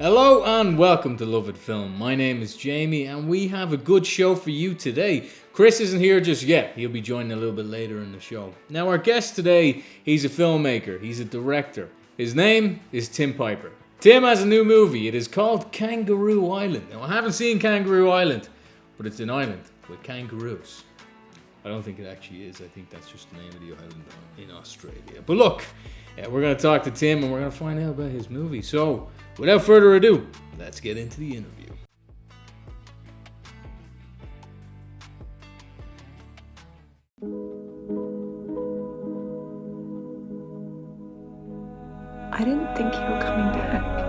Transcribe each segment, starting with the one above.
Hello and welcome to Lovett Film. My name is Jamie and we have a good show for you today. Chris isn't here just yet. He'll be joining a little bit later in the show. Now our guest today, he's a filmmaker, he's a director. His name is Tim Piper. Tim has a new movie. It is called Kangaroo Island. Now I haven't seen Kangaroo Island, but it's an island with kangaroos. I don't think it actually is. I think that's just the name of the island in Australia. But look, we're going to talk to Tim and we're going to find out about his movie. So, without further ado, let's get into the interview. I didn't think you were coming back.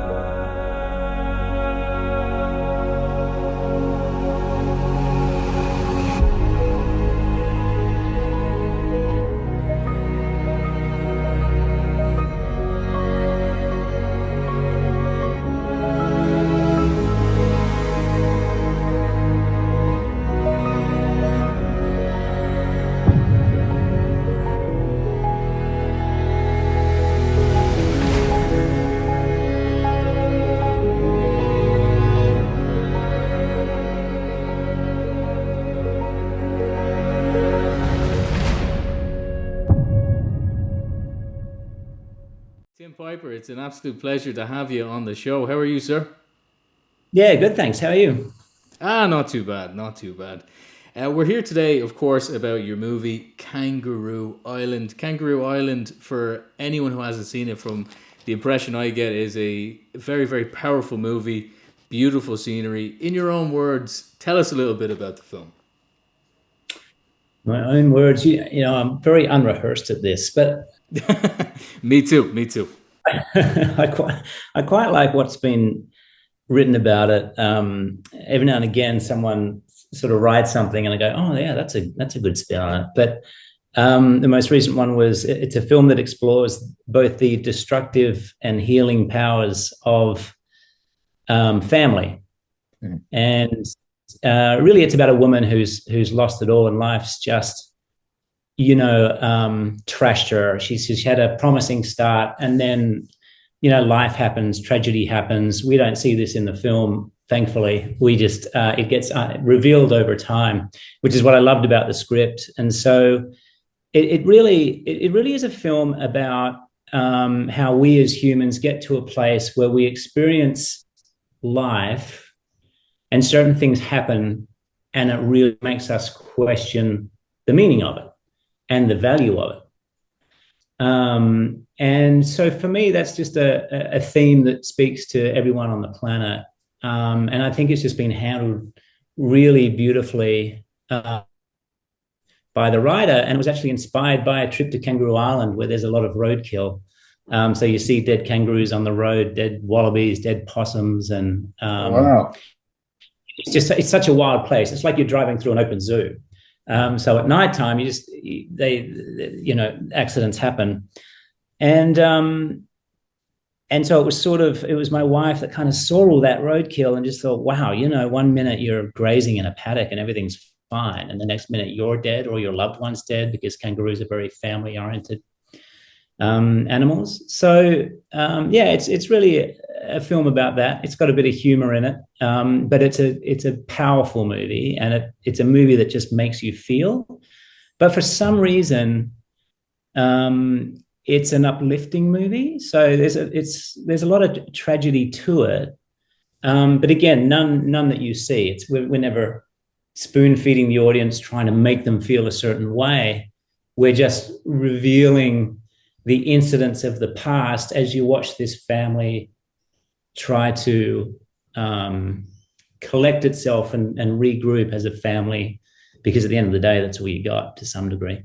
Tim Piper, it's an absolute pleasure to have you on the show. How are you, sir? Yeah, good, thanks. How are you? Not too bad, not too bad. We're here today, of course, about your movie, Kangaroo Island. Kangaroo Island, for anyone who hasn't seen it, from the impression I get, is a very, very powerful movie, beautiful scenery. In your own words, tell us a little bit about the film. My own words, you know, I'm very unrehearsed at this, but Me too. I quite like what's been written about it. Every now and again, someone sort of writes something, and I go, "Oh, yeah, that's a good spin on it." But the most recent one was it's a film that explores both the destructive and healing powers of family, and really, it's about a woman who's lost it all, and life's just, trashed her. She's had a promising start, and then, life happens, tragedy happens. We don't see this in the film, thankfully. We just, it gets revealed over time, which is what I loved about the script. And so it really is a film about how we as humans get to a place where we experience life and certain things happen, and it really makes us question the meaning of it and the value of it. And so for me, that's just a theme that speaks to everyone on the planet. And I think it's just been handled really beautifully by the writer. And it was actually inspired by a trip to Kangaroo Island, where there's a lot of roadkill. So you see dead kangaroos on the road, dead wallabies, dead possums. And Wow. it's such a wild place. It's like you're driving through an open zoo. So at nighttime, accidents happen. And so it was my wife that kind of saw all that roadkill and just thought, wow, 1 minute you're grazing in a paddock and everything's fine, and the next minute you're dead or your loved one's dead, because kangaroos are very family oriented animals. So it's really a film about that. It's got a bit of humor in it, but it's a powerful movie, and it's a movie that just makes you feel. But for some reason, it's an uplifting movie. So there's a lot of tragedy to it, but again, none that you see. We're never spoon feeding the audience trying to make them feel a certain way. We're just revealing the incidents of the past as you watch this family try to collect itself and regroup as a family, because at the end of the day, that's all you got to some degree.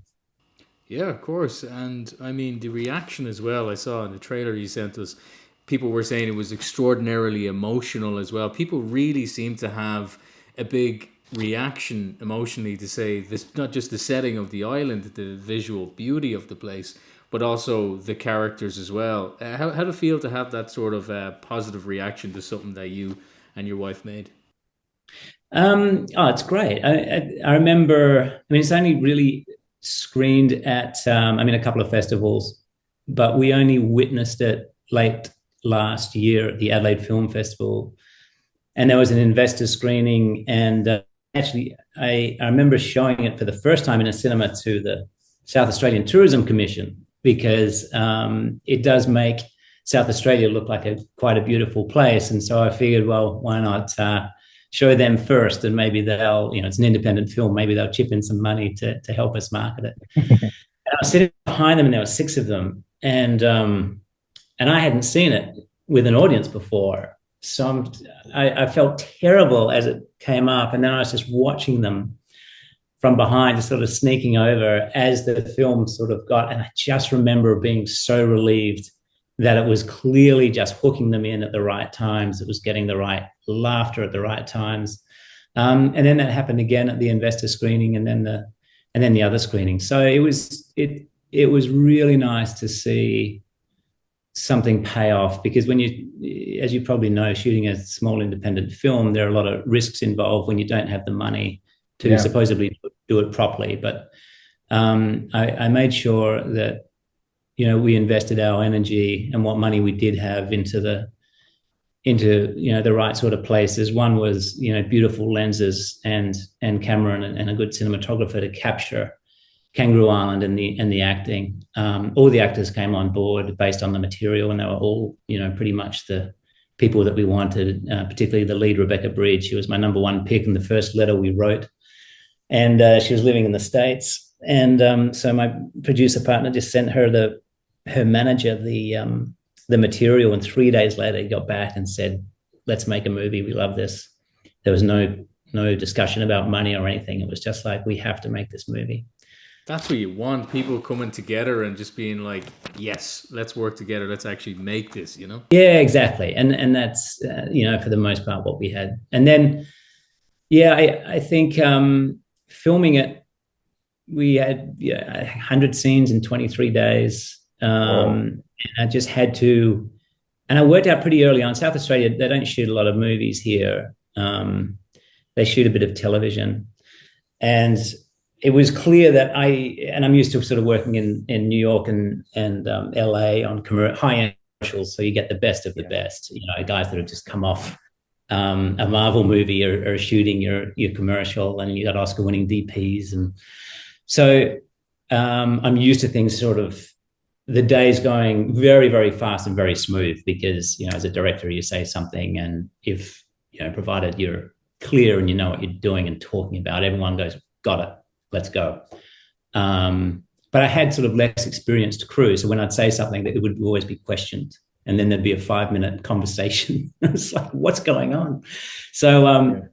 Yeah, of course. And I mean, the reaction as well, I saw in the trailer you sent us, people were saying it was extraordinarily emotional as well. People really seem to have a big reaction emotionally to say this, not just the setting of the island, the visual beauty of the place, but also the characters as well. How did it feel to have that sort of positive reaction to something that you and your wife made? It's great. I remember, it's only really screened at, a couple of festivals, but we only witnessed it late last year at the Adelaide Film Festival, and there was an investor screening, and actually I remember showing it for the first time in a cinema to the South Australian Tourism Commission, because it does make South Australia look like quite a beautiful place. And so I figured, well, why not show them first, and maybe they'll, it's an independent film, maybe they'll chip in some money to help us market it. And I was sitting behind them, and there were 6 of them, and I hadn't seen it with an audience before. So I felt terrible as it came up, and then I was just watching them from behind, just sort of sneaking over as the film sort of got, and I just remember being so relieved that it was clearly just hooking them in at the right times. It was getting the right laughter at the right times. And then that happened again at the investor screening, and then the other screening. So it was really nice to see something pay off, because when you, as you probably know, shooting a small independent film, there are a lot of risks involved when you don't have the money to supposedly do it properly. But I made sure that, we invested our energy and what money we did have into the right sort of places. One was, beautiful lenses and camera and a good cinematographer to capture Kangaroo Island and the acting. All the actors came on board based on the material, and they were all, pretty much the people that we wanted, particularly the lead, Rebecca Bridge. She was my number one pick in the first letter we wrote. And she was living in the States. And so my producer partner just sent her her manager the material, and 3 days later he got back and said, "Let's make a movie. We love this." There was no discussion about money or anything. It was just like, we have to make this movie. That's what you want, people coming together and just being like, yes, let's work together. Let's actually make this, Yeah, exactly. And that's, for the most part what we had. And then, I think filming it, we had 100 scenes in 23 days. And I just had to, and I worked out pretty early on. South Australia, they don't shoot a lot of movies here. They shoot a bit of television. And it was clear that I'm used to sort of working in New York and LA on high-end commercials, so you get the best of the best, guys that have just come off a Marvel movie or shooting your commercial, and you got Oscar-winning DPs. And so I'm used to things sort of, the days going very, very fast and very smooth, because, as a director, you say something, and if, provided you're clear and you know what you're doing and talking about, everyone goes, "Got it, let's go." But I had sort of less experienced crew, so when I'd say something, that it would always be questioned, and then there'd be a 5-minute conversation. It's like, what's going on? So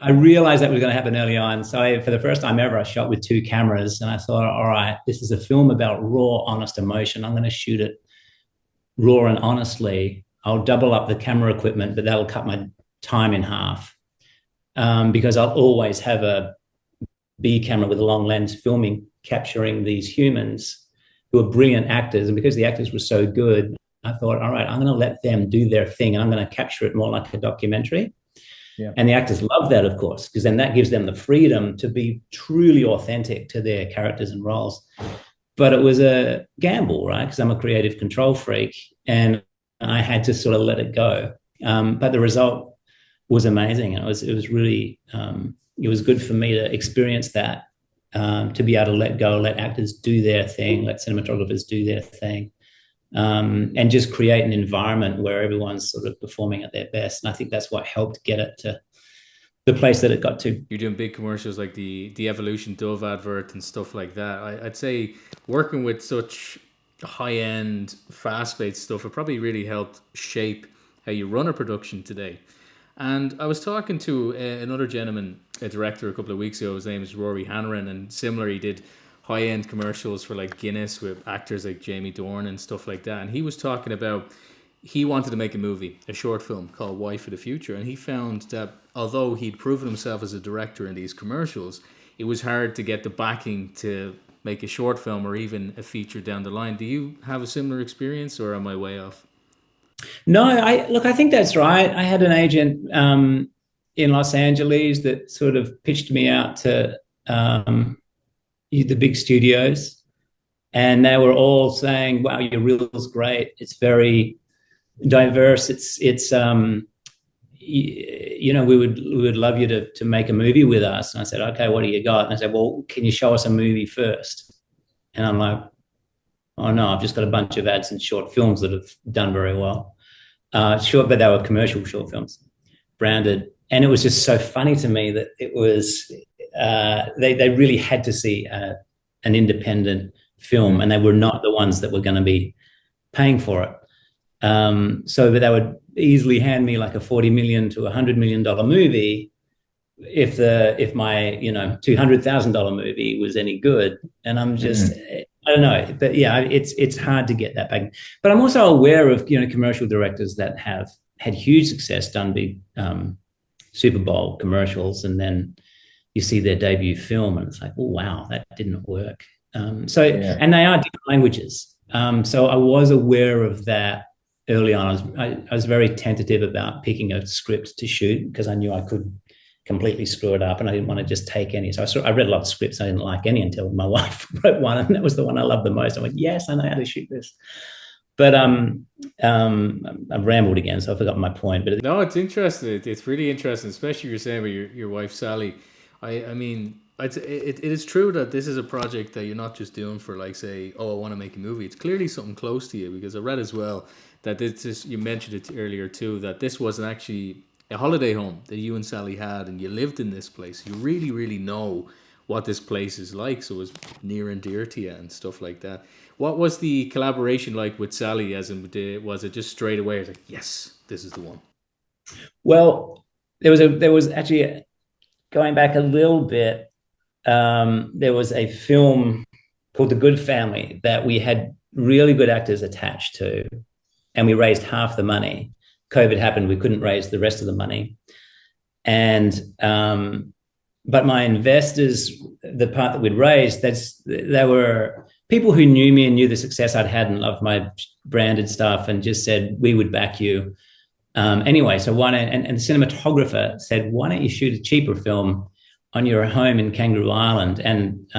I realized that was going to happen early on. So for the first time ever, I shot with 2 cameras, and I thought, all right, this is a film about raw, honest emotion. I'm going to shoot it raw and honestly. I'll double up the camera equipment, but that'll cut my time in half, because I'll always have a B camera with a long lens capturing these humans who are brilliant actors. And because the actors were so good, I thought, all right, I'm going to let them do their thing, and I'm going to capture it more like a documentary. Yeah. And the actors love that, of course, because then that gives them the freedom to be truly authentic to their characters and roles. But it was a gamble, right? Because I'm a creative control freak, and I had to sort of let it go. But the result was amazing. And it was really, it was good for me to experience that, to be able to let go, let actors do their thing, let cinematographers do their thing. And just create an environment where everyone's sort of performing at their best. And I think that's what helped get it to the place that it got to. You're doing big commercials like the Evolution Dove advert and stuff like that. I'd say working with such high-end, fast-paced stuff, it probably really helped shape how you run a production today. And I was talking to another gentleman, a director, a couple of weeks ago. His name is Rory Hanrahan, and similar, he did high-end commercials for like Guinness with actors like Jamie Dornan and stuff like that. And he was talking about, he wanted to make a movie, a short film called Wife of the Future. And he found that although he'd proven himself as a director in these commercials, it was hard to get the backing to make a short film or even a feature down the line. Do you have a similar experience, or am I way off? No, I think that's right. I had an agent in Los Angeles that sort of pitched me out to the big studios, and they were all saying, "Wow, your reel's great. It's very diverse. We would love you to make a movie with us. And I said, okay, what do you got? And I said, well, can you show us a movie first? And I'm like, oh no, I've just got a bunch of ads and short films that have done very well. Short, but they were commercial short films, branded. And it was just so funny to me that it was, they really had to see an independent film, and they were not the ones that were going to be paying for it. So that they would easily hand me like a $40 million to $100 million movie if my $200,000 movie was any good. And I'm just I don't know, but yeah, it's hard to get that back. But I'm also aware of commercial directors that have had huge success, done big Super Bowl commercials, and then you see their debut film and it's like, oh wow, that didn't work. And they are different languages. So I was aware of that early on. I was very tentative about picking a script to shoot because I knew I could completely screw it up, and I didn't want to just take any. So I read a lot of scripts. I didn't like any until my wife wrote one, and that was the one I loved the most. I went, yes, I know how to shoot this. But I've rambled again, so I forgot my point. But no, it's interesting. It's really interesting, especially you're saying about your wife Sally. I mean, it is true that this is a project that you're not just doing for like, say, oh, I want to make a movie. It's clearly something close to you, because I read as well that this is, you mentioned it earlier too, that this wasn't actually a holiday home that you and Sally had, and you lived in this place. You really, really know what this place is like, so it was near and dear to you and stuff like that. What was the collaboration like with Sally? As in, was it just straight away? It's like, yes, this is the one. Well, there was actually, going back a little bit, there was a film called The Good Family that we had really good actors attached to, and we raised half the money. COVID happened, we couldn't raise the rest of the money. And but my investors, the part that we'd raised, they were people who knew me and knew the success I'd had and loved my branded stuff, and just said, we would back you. Anyway, so and the cinematographer said, why don't you shoot a cheaper film on your home in Kangaroo Island? And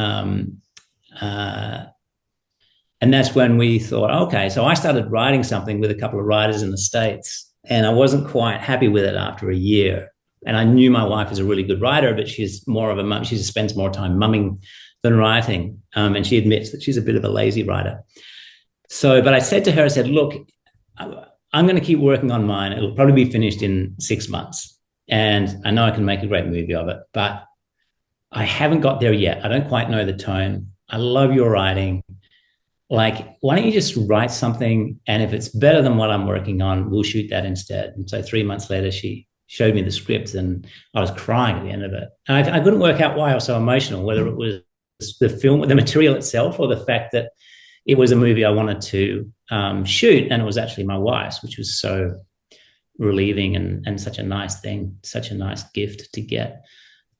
that's when we thought, okay. So I started writing something with a couple of writers in the States, and I wasn't quite happy with it after a year. And I knew my wife is a really good writer, but she's more of a mum. She spends more time mumming than writing. And she admits that she's a bit of a lazy writer. So, but I said to her, I said, look, I'm going to keep working on mine. It'll probably be finished in 6 months. And I know I can make a great movie of it, but I haven't got there yet. I don't quite know the tone. I love your writing. Like, why don't you just write something? And if it's better than what I'm working on, we'll shoot that instead. And so 3 months later, she showed me the script, and I was crying at the end of it. And I couldn't work out why I was so emotional, whether it was the film, the material itself, or the fact that it was a movie I wanted to shoot, and it was actually my wife's, which was so relieving and such a nice thing, such a nice gift to get.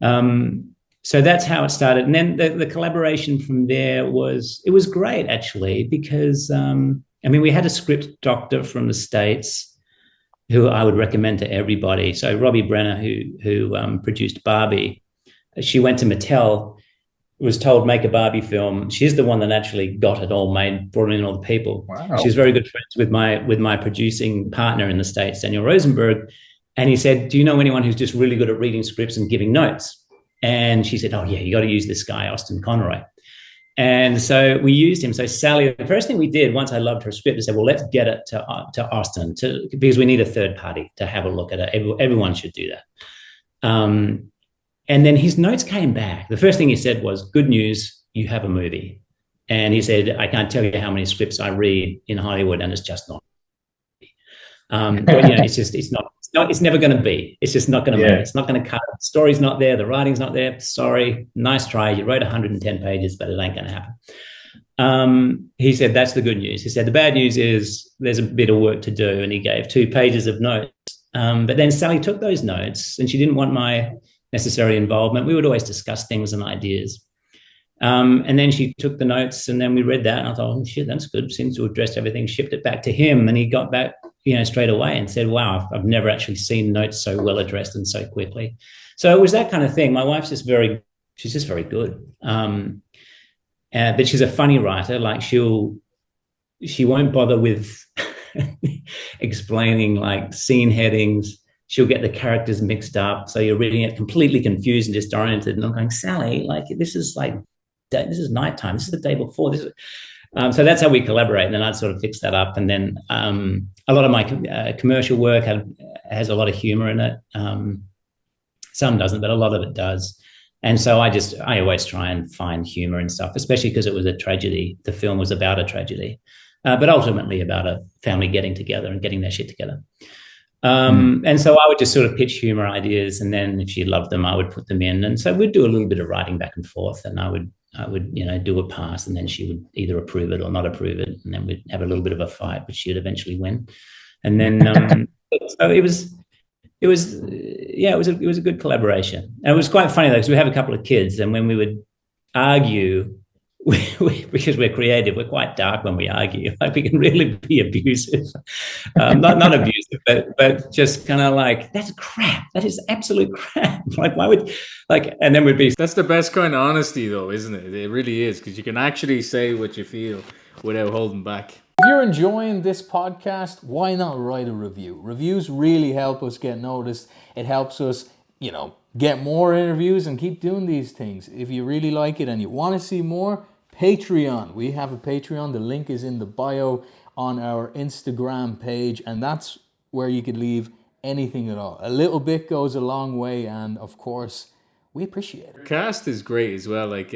So that's how it started. And then the collaboration from there was great, actually, because, we had a script doctor from the States who I would recommend to everybody. So Robbie Brenner, who produced Barbie, she went to Mattel, was told, make a Barbie film. She's the one that actually got it all made, brought in all the people. Wow. She's very good friends with my producing partner in the States, Daniel Rosenberg. And he said, do you know anyone who's just really good at reading scripts and giving notes? And she said, oh yeah, you got to use this guy, Austin Conroy. And so we used him. So Sally, the first thing we did, once I loved her script, I said, well, let's get it to Austin, because we need a third party to have a look at it. Everyone should do that. And then his notes came back. The first thing he said was, good news, you have a movie. And he said, I can't tell you how many scripts I read in Hollywood, and it's just not. It's never going to be. It's just not going to be. It's not going to cut. The story's not there. The writing's not there. Sorry. Nice try. You wrote 110 pages, but it ain't going to happen. He said, that's the good news. He said, the bad news is there's a bit of work to do. And he gave 2 pages of notes. But then Sally took those notes, and she didn't want my necessary involvement. We would always discuss things and ideas. And then she took the notes, and then we read that. And I thought, oh, shit, that's good. Seems to have addressed everything. Shipped it back to him, and he got back, straight away and said, wow, I've never actually seen notes so well addressed and so quickly. So it was that kind of thing. My wife's she's just very good. But she's a funny writer. Like she won't bother with explaining like scene headings. She'll get the characters mixed up, so you're reading it completely confused and disoriented. And I'm going, Sally, like this is nighttime. This is the day before. So that's how we collaborate. And then I'd sort of fix that up. And then a lot of my commercial work has a lot of humor in it. Some doesn't, but a lot of it does. And so I always try and find humor and stuff, especially because it was a tragedy. The film was about a tragedy, but ultimately about a family getting together and getting their shit together. And so I would just sort of pitch humor ideas, and then if she loved them, I would put them in. And so we'd do a little bit of writing back and forth, and I would do a pass, and then she would either approve it or not approve it, and then we'd have a little bit of a fight, but she'd eventually win. And then so it was a good collaboration. And it was quite funny though, because we have a couple of kids, and when we would argue, because we're creative, we're quite dark when we argue. Like we can really be abusive, not abusive, but just kind of like, that's crap. That is absolute crap. Like why would and then we'd be. That's the best kind of honesty, though, isn't it? It really is, because you can actually say what you feel without holding back. If you're enjoying this podcast, why not write a review? Reviews really help us get noticed. It helps us, get more interviews and keep doing these things. If you really like it and you want to see more, Patreon. We have a Patreon. The link is in the bio on our Instagram page, and that's where you could leave anything at all. A little bit goes a long way, and of course, we appreciate it. The cast is great as well. Like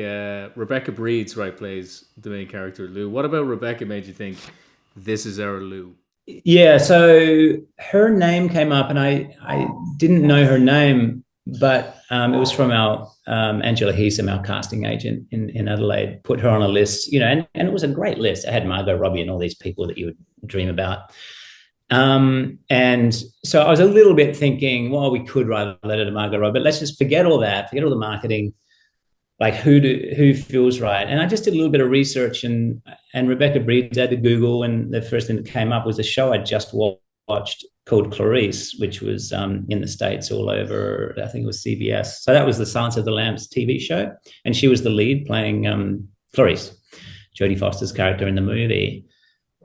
Rebecca Breeds, plays the main character, Lou. What about Rebecca made you think this is our Lou? Yeah, so her name came up, and I didn't know her name, but it was from our Angela Heesum, our casting agent in Adelaide, put her on a list, and it was a great list. It had Margot Robbie and all these people that you would dream about. And so I was a little bit thinking, well, we could write a letter to Margot Robbie, but let's just forget all that, forget all the marketing, like who feels right. And I just did a little bit of research, and Rebecca Breeds, I had to Google, and the first thing that came up was a show I just watched called Clarice, which was in the States all over, I think it was CBS. So that was the Silence of the Lambs TV show. And she was the lead playing Clarice, Jodie Foster's character in the movie.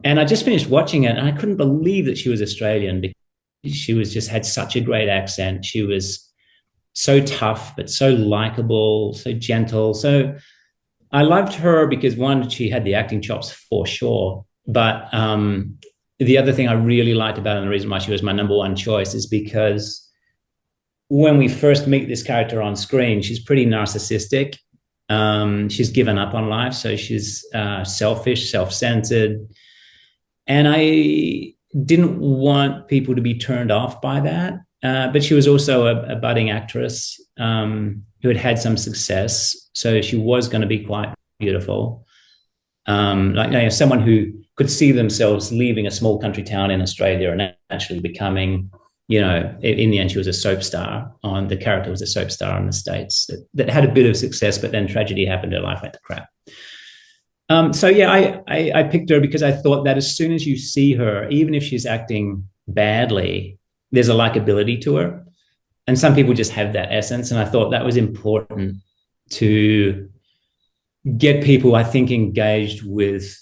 And I just finished watching it, and I couldn't believe that she was Australian, because she had such a great accent. She was so tough, but so likable, so gentle. So I loved her because, one, she had the acting chops for sure. But the other thing I really liked about her, and the reason why she was my number one choice, is because when we first meet this character on screen, she's pretty narcissistic. She's given up on life. So she's selfish, self-centered. And I didn't want people to be turned off by that. But she was also a budding actress who had some success. So she was going to be quite beautiful. Someone who could see themselves leaving a small country town in Australia and actually becoming, in the end, she was a soap star. The character was a soap star in the States that had a bit of success, but then tragedy happened. Her life went to crap. I picked her because I thought that as soon as you see her, even if she's acting badly, there's a likability to her. And some people just have that essence. And I thought that was important to get people, I think, engaged with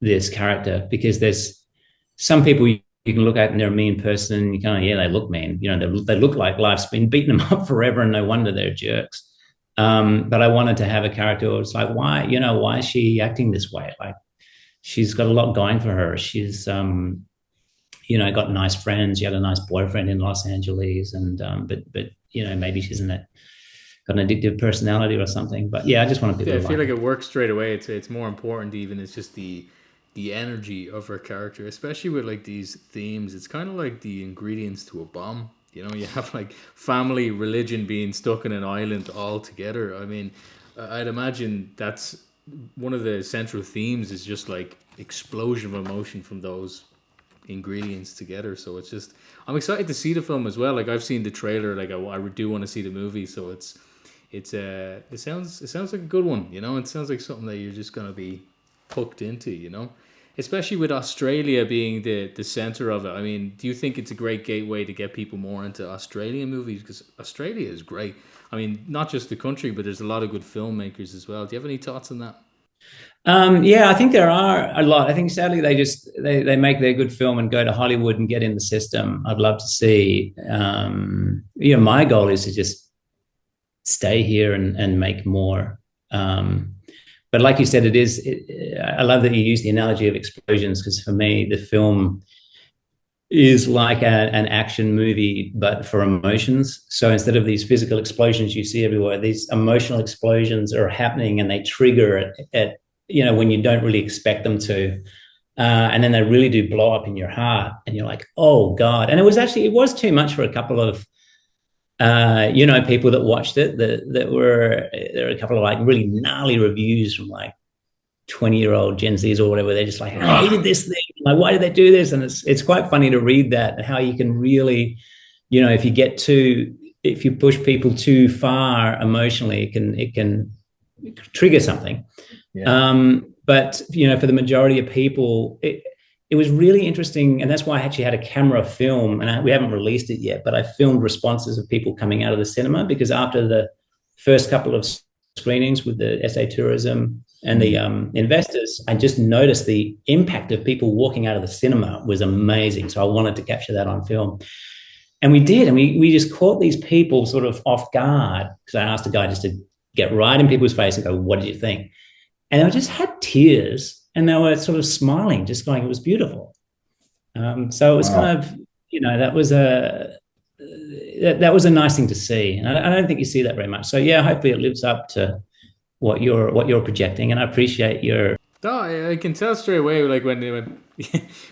this character, because there's some people you can look at and they're a mean person. And you kind of, they look mean. They look like life's been beating them up forever, and no wonder they're jerks. But I wanted to have a character who was like, why is she acting this way? Like, she's got a lot going for her. She's, got nice friends. She had a nice boyfriend in Los Angeles, and but maybe she's got an addictive personality or something. But yeah, I just wanted people. Yeah, I feel like it works straight away. It's more important even. It's just the energy of her character, especially with like these themes. It's kind of like the ingredients to a bomb. You have like family, religion being stuck in an island all together. I mean, I'd imagine that's one of the central themes, is just like explosion of emotion from those ingredients together. So it's just, I'm excited to see the film as well. Like, I've seen the trailer. Like, I do want to see the movie. So it sounds like a good one. It sounds like something that you're just gonna be hooked into. Especially with Australia being the center of it. I mean, do you think it's a great gateway to get people more into Australian movies? Because Australia is great. I mean, not just the country, but there's a lot of good filmmakers as well. Do you have any thoughts on that? Yeah, I think there are a lot. I think sadly they make their good film and go to Hollywood and get in the system. I'd love to see. My goal is to just stay here and make more. But like you said, I love that you use the analogy of explosions, because for me, the film is like an action movie, but for emotions. So instead of these physical explosions you see everywhere, these emotional explosions are happening, and they trigger at when you don't really expect them to. And then they really do blow up in your heart, and you're like, oh God. And it was too much for a couple of people that watched it. There were a couple of like really gnarly reviews from like 20-year-old Gen Zs or whatever. They're just like, I hated this thing. Like, why did they do this? And it's quite funny to read that, and how you can really, if you push people too far emotionally, it can trigger something. Yeah. But for the majority of people, it was really interesting, and that's why I actually had a camera film, and we haven't released it yet, but I filmed responses of people coming out of the cinema, because after the first couple of screenings with the SA Tourism and the investors, I just noticed the impact of people walking out of the cinema was amazing. So I wanted to capture that on film. And we did, and we just caught these people sort of off guard, because I asked the guy just to get right in people's face and go, what did you think? And I just had tears, and they were sort of smiling, just going, it was beautiful. So it was kind of, that was a nice thing to see. And I don't think you see that very much. So yeah, hopefully it lives up to what you're projecting. And I appreciate your. No, I can tell straight away, like when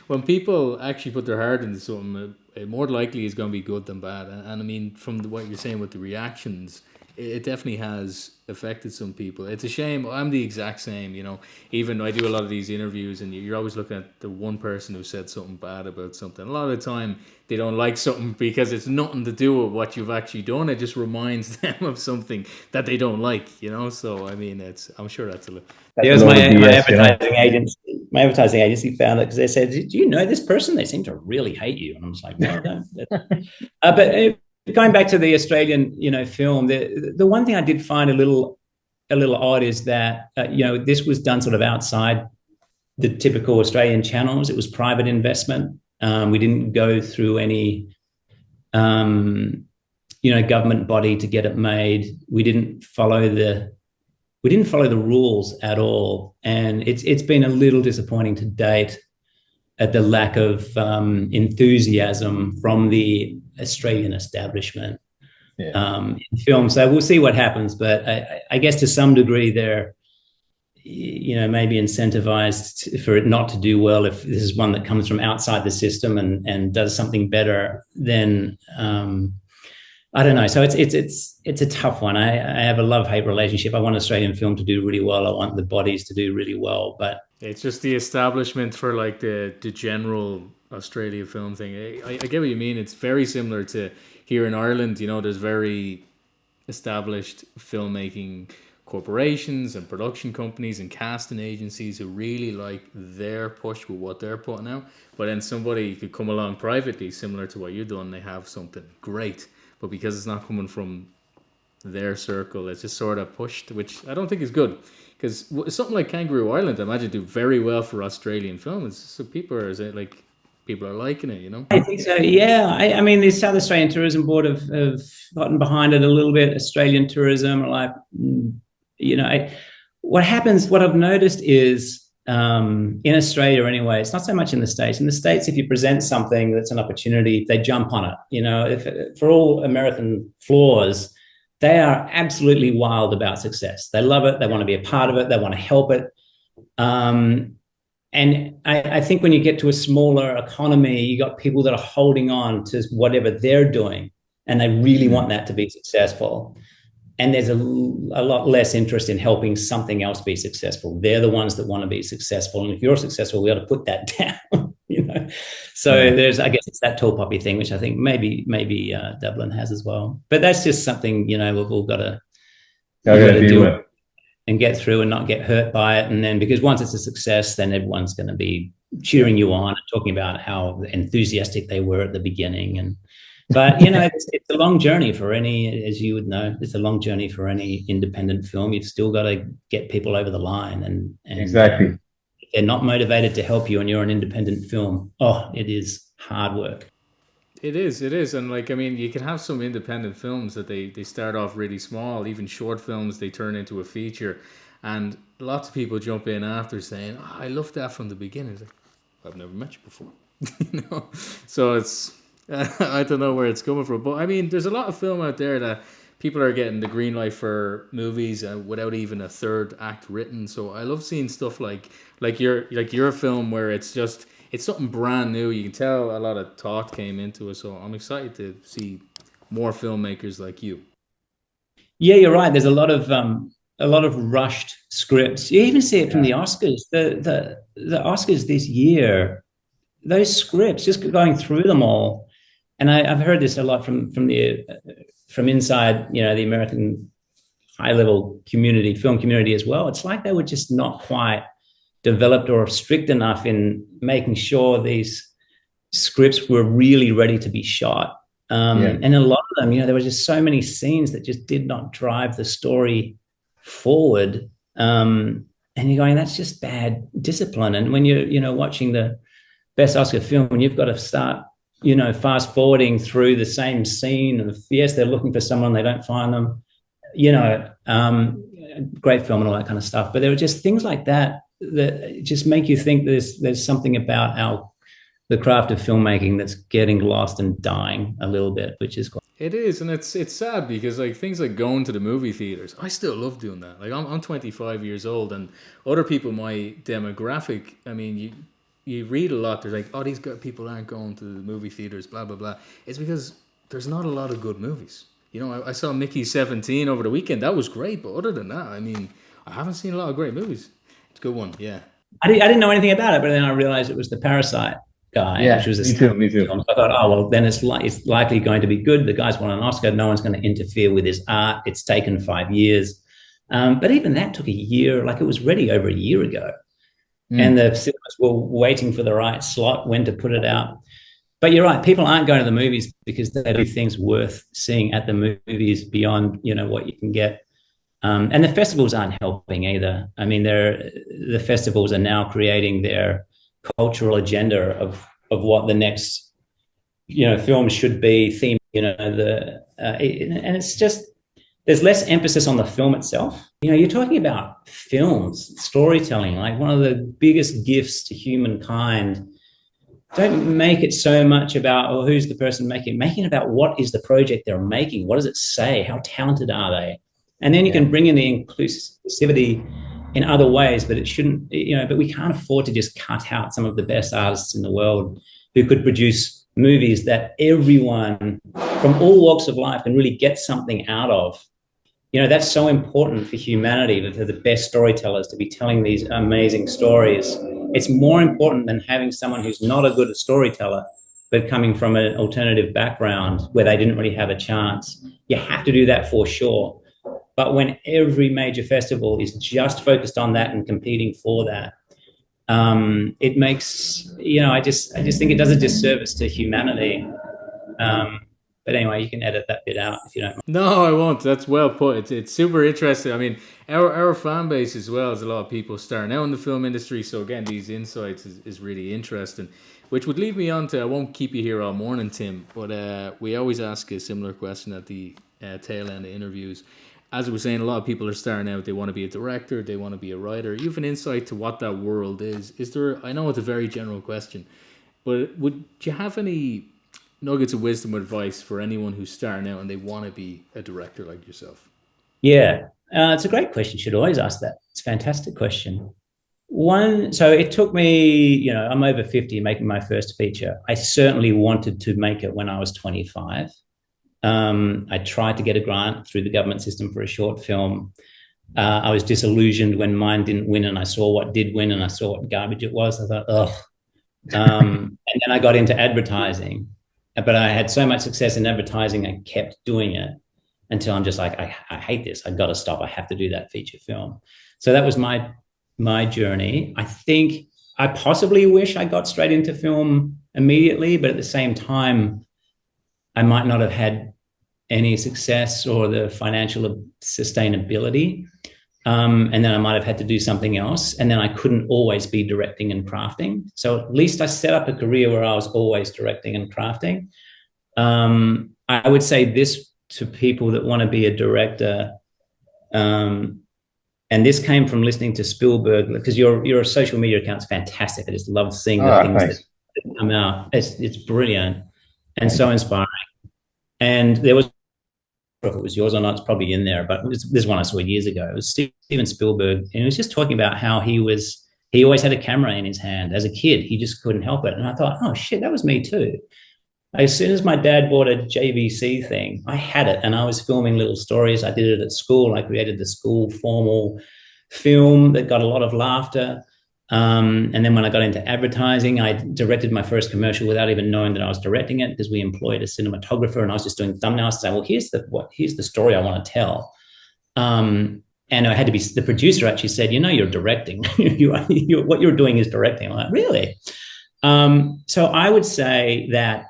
when people actually put their heart into something, it more likely is going to be good than bad. And I mean, from what you're saying with the reactions, it definitely has affected some people. It's a shame. I'm the exact same, even I do a lot of these interviews, and you're always looking at the one person who said something bad about something. A lot of the time they don't like something because it's nothing to do with what you've actually done. It just reminds them of something that they don't like, So I mean, I'm sure that's a little. It was my advertising agency. My advertising agency found it, because they said, "Do you know this person? They seem to really hate you." And I was like, "No, I don't." But going back to the Australian, film, the one thing I did find a little odd is that this was done sort of outside the typical Australian channels. It was private investment. We didn't go through any, government body to get it made. We didn't follow the rules at all, and it's been a little disappointing to date at the lack of enthusiasm from the Australian establishment in film. So we'll see what happens, but I guess to some degree they're maybe incentivized for it not to do well if this is one that comes from outside the system and does something better. Then I don't know. So it's a tough one. I have a love-hate relationship. I want Australian film to do really well. I want the bodies to do really well, but it's just the establishment for like the general Australia film thing. I get what you mean. It's very similar to here in Ireland. There's very established filmmaking corporations and production companies and casting agencies who really like their push with what they're putting out. But then somebody could come along privately, similar to what you've done. They have something great, but because it's not coming from their circle, it's just sort of pushed, which I don't think is good. Because something like Kangaroo Island, I imagine, do very well for Australian film. So people are liking it, I think so, yeah. I mean, the South Australian Tourism Board have gotten behind it a little bit. Australian tourism are like, what I've noticed is in Australia anyway, it's not so much in the States. In the States, if you present something that's an opportunity, they jump on it. For all American flaws, they are absolutely wild about success. They love it. They want to be a part of it. They want to help it. And I think when you get to a smaller economy, you got people that are holding on to whatever they're doing, and they really want that to be successful. And there's a lot less interest in helping something else be successful. They're the ones that want to be successful. And if you're successful, we ought to put that down, So I guess it's that tall poppy thing, which I think maybe Dublin has as well. But that's just something, we've all got to do it and get through and not get hurt by it. And then because once it's a success, then everyone's going to be cheering you on and talking about how enthusiastic they were at the beginning. And But you know, it's a long journey for any, as you would know, it's a long journey for any independent film. You've still got to get people over the line, and Exactly. if they're not motivated to help you, and you're an independent film, oh, it is hard work. It is, and like I mean, you can have some independent films that they start off really small, even short films they turn into a feature, and lots of people jump in after saying, oh, "I loved that from the beginning." It's like, I've never met you before, you know. So it's I don't know where it's coming from, but I mean, there's a lot of film out there that people are getting the green light for movies without even a third act written. So I love seeing stuff like your film where it's something brand new. You can tell a lot of thought came into it. So I'm excited to see more filmmakers like you. Yeah, you're right. There's a lot of rushed scripts. You even see it from the Oscars. The Oscars this year, those scripts, just going through them all. And I've heard this a lot from inside, you know, the American high level community, film community as well. It's like they were just not quite developed or strict enough in making sure these scripts were really ready to be shot. And a lot of them, you know, there were just so many scenes that just did not drive the story forward. And you're going, that's just bad discipline. And when you're, you know, watching the best Oscar film, and you've got to start, you know, fast forwarding through the same scene, and yes, they're looking for someone, they don't find them, you know, great film and all that kind of stuff. But there were just things like that just make you think there's something about the craft of filmmaking that's getting lost and dying a little bit, which is quite. It is, and it's sad because like things like going to the movie theaters, I still love doing that. Like I'm 25 years old, and other people my demographic, I mean, you read a lot. They're like, oh, these people aren't going to the movie theaters, blah blah blah. It's because there's not a lot of good movies. You know, I saw Mickey 17 over the weekend. That was great, but other than that, I mean, I haven't seen a lot of great movies. It's a good one, yeah. I didn't know anything about it, but then I realized it was the Parasite guy. Yeah, which was me too. I thought, oh well, then it's likely going to be good. The guy's won an Oscar. No one's going to interfere with his art. It's taken 5 years, but even that took a year. Like it was ready over a year ago, and the cinemas were waiting for the right slot when to put it out. But you're right. People aren't going to the movies because they do things worth seeing at the movies beyond, you know, what you can get. And the festivals aren't helping either. I mean, the festivals are now creating their cultural agenda of what the next, you know, film should be, theme, you know, and it's just, there's less emphasis on the film itself. You know, you're talking about films, storytelling, like one of the biggest gifts to humankind. Don't make it so much about, oh, who's the person making it about what is the project they're making? What does it say? How talented are they? And then you can bring in the inclusivity in other ways, but it shouldn't, you know, but we can't afford to just cut out some of the best artists in the world who could produce movies that everyone from all walks of life can really get something out of. You know, that's so important for humanity, for the best storytellers to be telling these amazing stories. It's more important than having someone who's not a good storyteller, but coming from an alternative background where they didn't really have a chance. You have to do that for sure. But when every major festival is just focused on that and competing for that, it makes, you know, I just think it does a disservice to humanity. But anyway, you can edit that bit out if you don't mind. No, I won't. That's well put. It's super interesting. I mean, our fan base as well as a lot of people starting out in the film industry. So again, these insights is really interesting, which would lead me on to, I won't keep you here all morning, Tim, but we always ask a similar question at the tail end of interviews. As I was saying, a lot of people are starting out. They want to be a director. They want to be a writer. You have an insight to what that world is. Is there? I know it's a very general question, but would you have any nuggets of wisdom or advice for anyone who's starting out and they want to be a director like yourself? Yeah, it's a great question. You should always ask that. It's a fantastic question. So it took me, you know, I'm over 50 making my first feature. I certainly wanted to make it when I was 25. I tried to get a grant through the government system for a short film. I was disillusioned when mine didn't win, and I saw what did win, and I saw what garbage it was. I thought, ugh. And then I got into advertising, but I had so much success in advertising, I kept doing it until I'm just like, I hate this. I've got to stop. I have to do that feature film. So that was my journey. I think I possibly wish I got straight into film immediately, but at the same time, I might not have had any success or the financial sustainability. And then I might have had to do something else. And then I couldn't always be directing and crafting. So at least I set up a career where I was always directing and crafting. I would say this to people that want to be a director. And this came from listening to Spielberg, because your social media account's fantastic. I just love seeing the things that come out. It's brilliant and so inspiring. And there was, if it was yours or not, it's probably in there, but this one I saw years ago. It was Steven Spielberg, and he was just talking about how he always had a camera in his hand. As a kid, he just couldn't help it. And I thought, oh shit, that was me too. As soon as my dad bought a JVC thing, I had it, and I was filming little stories. I did it at school. I created the school formal film that got a lot of laughter. And then when I got into advertising, I directed my first commercial without even knowing that I was directing it, because we employed a cinematographer, and I was just doing thumbnails to say, well, here's the story I want to tell. And I had to be, the producer actually said, you're directing. What you're doing is directing. I'm like, really? So I would say that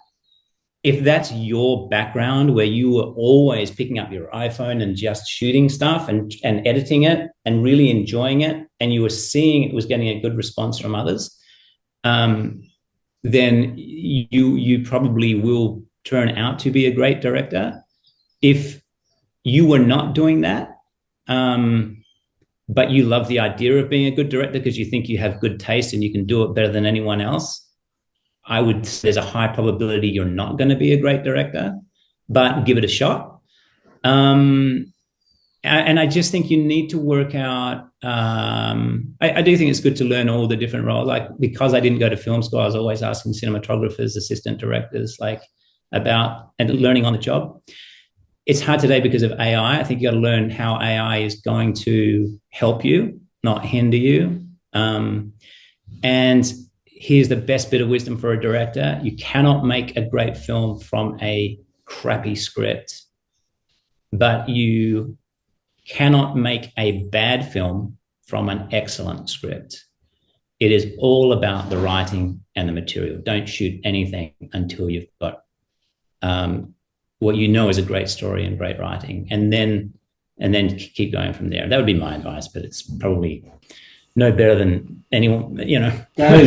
if that's your background, where you were always picking up your iPhone and just shooting stuff and editing it and really enjoying it, and you were seeing it was getting a good response from others, then you probably will turn out to be a great director. If you were not doing that, but you love the idea of being a good director because you think you have good taste and you can do it better than anyone else, there's a high probability you're not going to be a great director, but give it a shot. And I just think you need to work out. I do think it's good to learn all the different roles. Like, because I didn't go to film school, I was always asking cinematographers, assistant directors, about and learning on the job. It's hard today because of AI. I think you got to learn how AI is going to help you, not hinder you. And here's the best bit of wisdom for a director. You cannot make a great film from a crappy script, but you cannot make a bad film from an excellent script. It is all about the writing and the material. Don't shoot anything until you've got what you know is a great story and great writing, and then keep going from there. That would be my advice, but it's probably no better than anyone, That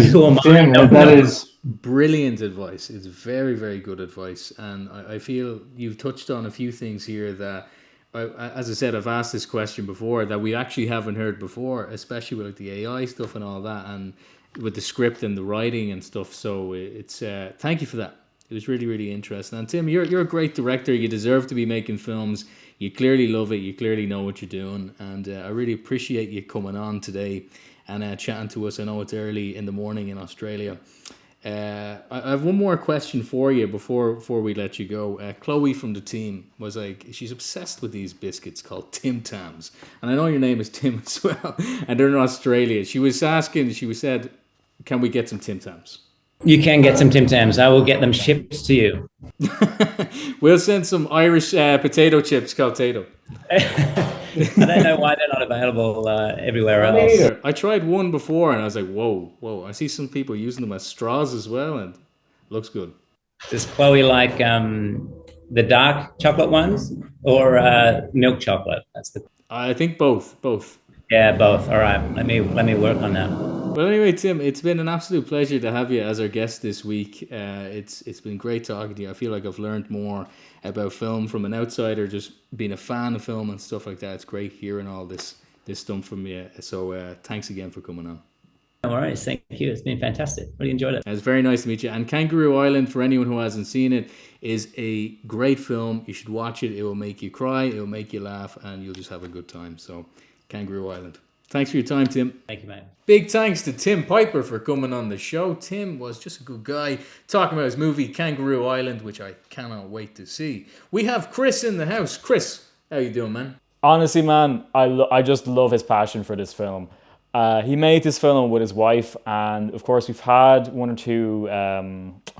is brilliant advice. It's very, very good advice. And I feel you've touched on a few things here that, as I said, I've asked this question before that we actually haven't heard before, especially with the AI stuff and all that, and with the script and the writing and stuff. So it's thank you for that. It was really, really interesting. And Tim, you're a great director. You deserve to be making films. You clearly love it. You clearly know what you're doing. And I really appreciate you coming on today and chatting to us. I know it's early in the morning in Australia. I have one more question for you before we let you go. Chloe from the team was like, she's obsessed with these biscuits called Tim Tams. And I know your name is Tim as well. And they're in Australia. She said, can we get some Tim Tams? You can get some Tim Tams. I will get them shipped to you. We'll send some Irish potato chips called Tato. I don't know why they're not available everywhere else. Either. I tried one before and I was like, whoa. I see some people using them as straws as well, and it looks good. Does Chloe like the dark chocolate ones or milk chocolate? I think both. Yeah, both. All right. Let me work on that. Well, anyway, Tim, it's been an absolute pleasure to have you as our guest this week. It's been great talking to you. I feel like I've learned more about film from an outsider, just being a fan of film and stuff like that. It's great hearing all this stuff from you. So thanks again for coming on. No worries. Thank you. It's been fantastic. Really enjoyed it. It's very nice to meet you. And Kangaroo Island, for anyone who hasn't seen it, is a great film. You should watch it. It will make you cry. It will make you laugh, and you'll just have a good time. So, Kangaroo Island. Thanks for your time, Tim. Thank you, mate. Big thanks to Tim Piper for coming on the show. Tim was just a good guy talking about his movie Kangaroo Island, which I cannot wait to see. We have Chris in the house. Chris, how you doing, man? Honestly, man, I just love his passion for this film. He made this film with his wife, and of course we've had one or two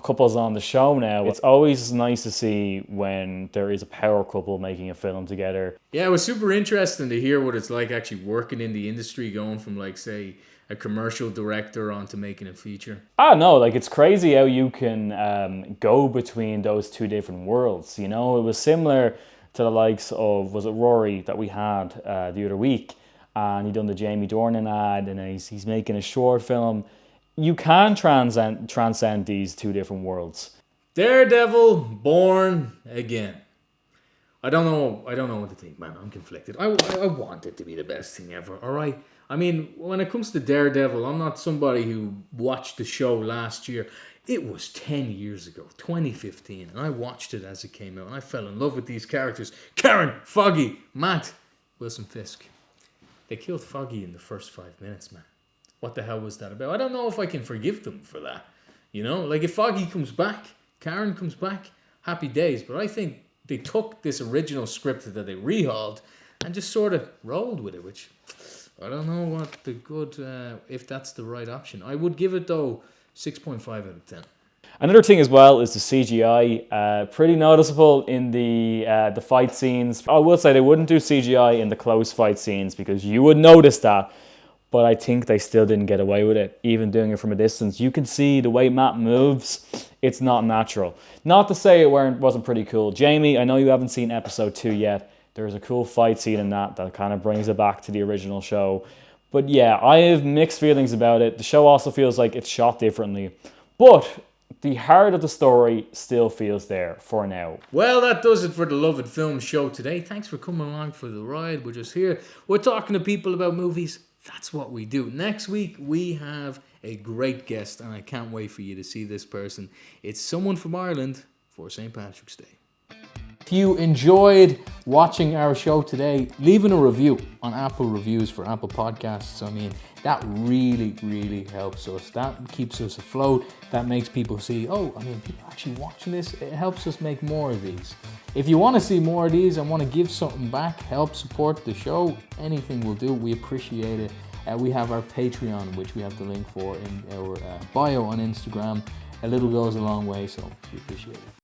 couples on the show now. It's always nice to see when there is a power couple making a film together. Yeah, it was super interesting to hear what it's like actually working in the industry, going from like, say, a commercial director onto making a feature. No, like it's crazy how you can go between those two different worlds. You know, it was similar to the likes of, was it Rory that we had the other week? And he done the Jamie Dornan ad, and he's making a short film. You can transcend these two different worlds. Daredevil, Born Again. I don't know what to think, man. I'm conflicted. I want it to be the best thing ever, all right? I mean, when it comes to Daredevil, I'm not somebody who watched the show last year. It was 10 years ago, 2015, and I watched it as it came out, and I fell in love with these characters. Karen, Foggy, Matt, Wilson Fisk. They killed Foggy in the first 5 minutes, man. What the hell was that about? I don't know if I can forgive them for that. You know, like if Foggy comes back, Karen comes back, happy days. But I think they took this original script that they rehauled and just sort of rolled with it, which I don't know what the good, if that's the right option. I would give it, though, 6.5 out of 10. Another thing as well is the CGI, pretty noticeable in the fight scenes. I will say they wouldn't do CGI in the close fight scenes because you would notice that, but I think they still didn't get away with it, even doing it from a distance. You can see the way Matt moves, it's not natural. Not to say it wasn't pretty cool. Jamie, I know you haven't seen episode 2 yet. There's a cool fight scene in that kind of brings it back to the original show. But yeah, I have mixed feelings about it. The show also feels like it's shot differently. But the heart of the story still feels there for now. Well, that does it for the Lovett Film show today. Thanks for coming along for the ride. We're just here. We're talking to people about movies. That's what we do. Next week, we have a great guest, and I can't wait for you to see this person. It's someone from Ireland for St. Patrick's Day. If you enjoyed watching our show today, leaving a review on Apple Reviews for Apple Podcasts. I mean, that really, really helps us. That keeps us afloat. That makes people see, oh, I mean, people are actually watching this. It helps us make more of these. If you want to see more of these and want to give something back, help support the show, anything will do. We appreciate it. We have our Patreon, which we have the link for in our bio on Instagram. A little goes a long way, so we appreciate it.